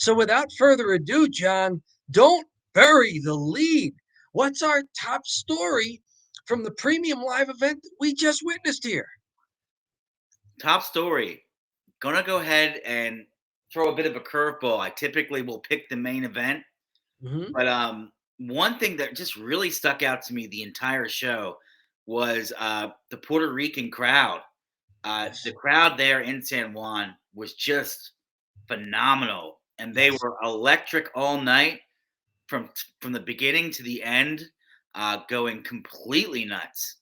So without further ado, John, don't bury the lead. What's our top story from the premium live event that we just witnessed here? Top story. Gonna go ahead and throw a bit of a curveball. I typically will pick the main event, Mm-hmm. but one thing that just really stuck out to me the entire show was the Puerto Rican crowd. The Yes. crowd there in San Juan was just phenomenal, and they Yes. were electric all night from the beginning to the end, going completely nuts.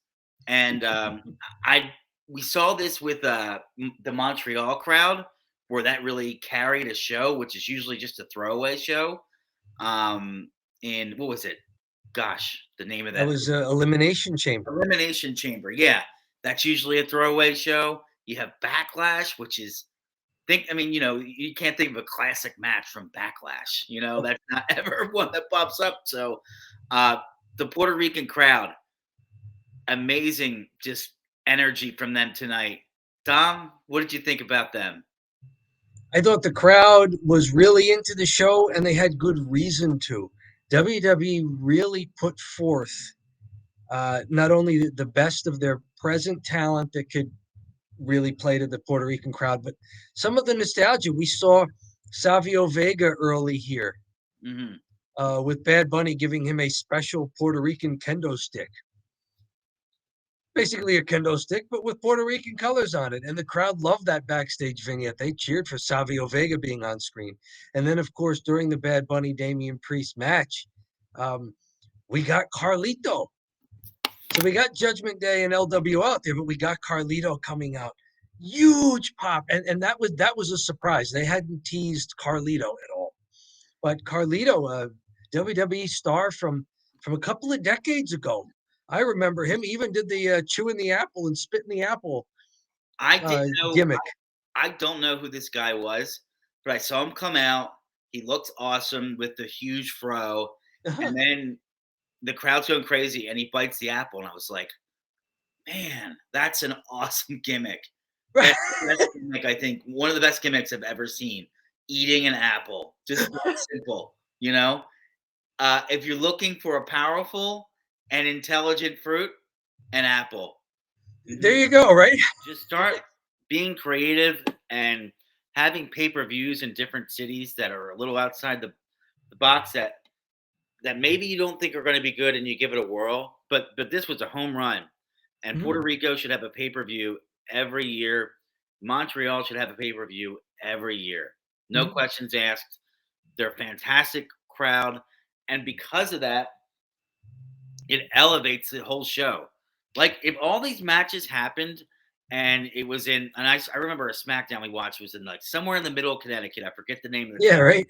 And I we saw this with the Montreal crowd, where that really carried a show, which is usually just a throwaway show. Um, in what was it? Gosh, the name of That that was Elimination Chamber. Elimination Chamber. Yeah, that's usually a throwaway show. You have Backlash, which is I mean, you can't think of a classic match from Backlash. That's not ever one that pops up. So, uh, the Puerto Rican crowd, amazing, just energy from them tonight. Dom, what did you think about them? I thought the crowd was really into the show and they had good reason to. WWE really put forth not only the best of their present talent that could really play to the Puerto Rican crowd, but some of the nostalgia. We saw Savio Vega early here Hmm. with Bad Bunny giving him a special Puerto Rican kendo stick. Basically a kendo stick, but with Puerto Rican colors on it. And the crowd loved that backstage vignette. They cheered for Savio Vega being on screen. And then, of course, during the Bad Bunny Damian Priest match, um, we got Carlito. So we got Judgment Day and LWO out there, but we got Carlito coming out. Huge pop. And that was a surprise. They hadn't teased Carlito at all. But Carlito, a WWE star from a couple of decades ago. I remember him. He even did the chewing the apple and spitting the apple I didn't know. gimmick. I don't know who this guy was, but I saw him come out. He looked awesome with the huge fro, and then the crowd's going crazy, and he bites the apple, and I was like, man, that's an awesome gimmick. That's the best gimmick, I think, one of the best gimmicks I've ever seen. Eating an apple, just that simple, you know? If you're looking for a powerful and intelligent fruit, an apple. There Mhm. you go, right? Just start being creative and having pay-per-views in different cities that are a little outside the box that maybe you don't think are gonna be good and you give it a whirl, but this was a home run. And Puerto Mhm. Rico should have a pay-per-view every year. Montreal should have a pay-per-view every year. No Mhm. questions asked. They're a fantastic crowd, and because of that, it elevates the whole show. Like, if all these matches happened and it was in and I remember a SmackDown we watched was in, like, somewhere in the middle of Connecticut. I forget the name of the Yeah, town. right.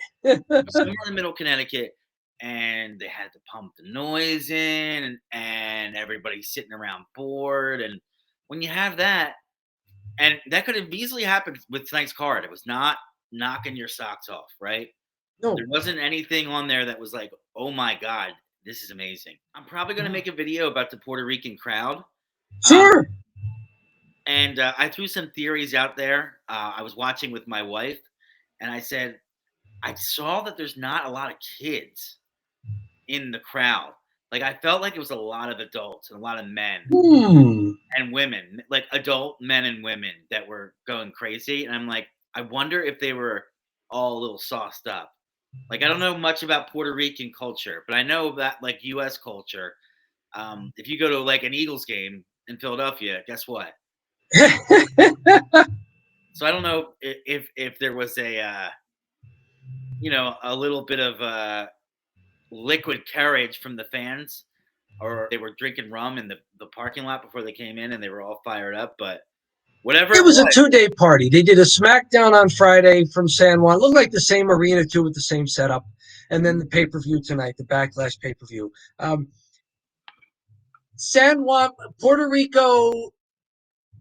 Somewhere in the middle of Connecticut, and they had to pump the noise in, and everybody's sitting around bored, and when you have that and that could have easily happened with tonight's card. It was not knocking your socks off, right? There No. wasn't anything on there that was like, "Oh my god, this is amazing." I'm probably gonna make a video about the Puerto Rican crowd, um, Sure. and, I threw some theories out there. I was watching with my wife, and I said, "I saw that there's not a lot of kids in the crowd." Like, I felt like it was a lot of adults and a lot of men Hmm. and women, like adult men and women that were going crazy, and I'm like, "I wonder if they were all a little sauced up." Like, I don't know much about Puerto Rican culture, but I know that, like, US culture, if you go to, like, an Eagles game in Philadelphia, guess what? So I don't know if there was a little bit of, liquid courage from the fans, or they were drinking rum in the parking lot before they came in and they were all fired up, but whatever It it was a was. 2 day party. They did a SmackDown on Friday from San Juan. It looked like the same arena too, with the same setup. And then the pay per view tonight, the Backlash pay per view. San Juan, Puerto Rico,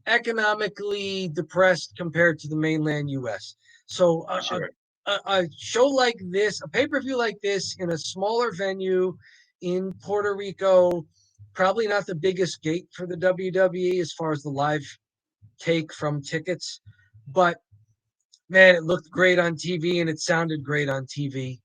economically depressed compared to the mainland U.S. So For sure. a show like this, a pay per view like this in a smaller venue in Puerto Rico, probably not the biggest gate for the WWE as far as the live take from tickets, but Man, it looked great on TV and it sounded great on TV.